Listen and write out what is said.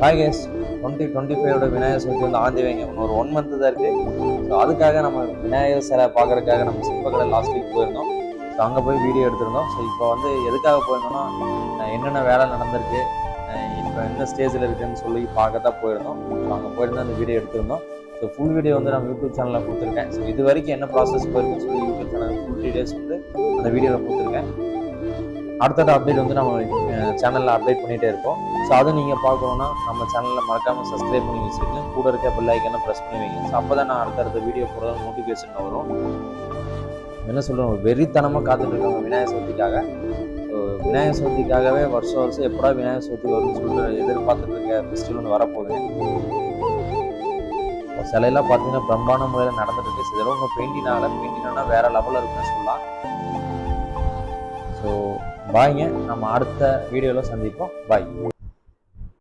Hi guys 2025 Vinayagar Chaturthi வந்து ஆந்தி வைங்க இன்னொரு 1 மந்த் தான் இருக்குது. ஸோ அதுக்காக நம்ம விநாயகர் சிலை பார்க்குறதுக்காக நம்ம சிற்பக்கடை லாஸ்ட் வீக் போயிருந்தோம். ஸோ அங்கே போய் வீடியோ எடுத்திருந்தோம். ஸோ இப்போ வந்து எதுக்காக போயிருந்தோம்னா என்னென்ன வேலை நடந்திருக்கு, இப்போ எந்த ஸ்டேஜில் இருக்குதுன்னு சொல்லி பார்க்க தான் போயிருந்தோம். ஸோ அங்கே போயிருந்தோம் அந்த வீடியோ எடுத்திருந்தோம். ஸோ ஃபுல் வீடியோ வந்து நம்ம யூடியூப் சேனலில் கொடுத்துருக்கேன். ஸோ இது வரைக்கும் என்ன ப்ராசஸ் போயிருக்குன்னு சொல்லி யூடியூப் சேனல் ஃபுல் டீடைல்ஸ் வந்து அந்த வீடியோவில் கொடுத்துருக்கேன். அடுத்தடுத்த அப்டேட் வந்து நம்ம சேனலில் அப்டேட் பண்ணிகிட்டே இருக்கோம். ஸோ அதை நீங்கள் பார்க்கணுன்னா நம்ம சேனலில் மறக்காமல் சப்ஸ்கிரைப் பண்ணி வச்சுருக்கேன். கூட இருக்க பெல் ஐக்கனை ப்ரெஸ் பண்ணி வைங்க. ஸோ அப்போ தான் நான் அடுத்தடுத்த வீடியோ போடுறது நோட்டிஃபிகேஷன் வரும். என்ன சொல்கிறோம், வெறித்தனமாக காத்துட்ருக்காங்க விநாயகர் சதுர்த்திக்காக. ஸோ விநாயகர் சதுர்த்திக்காகவே வருஷம் வருஷம் எப்படா விநாயகர் சதுர்த்தி வரும்னு சொல்லிட்டு எதிர்பார்த்துட்டு இருக்க ஃபெஸ்டிவல் வந்து வரப்போகுது. சிலையெல்லாம் பார்த்தீங்கன்னா பிரம்மாண்ட முறையில் நடந்துட்டு இருக்கு. இதெல்லாம் ஒன்றும் பெயிண்டிங் ஆனால் வேறு லெவலில் இருக்குன்னு சொல்லலாம். ஸோ பாய்ங்க, நம்ம அடுத்த வீடியோவில் சந்திப்போம். பாய்.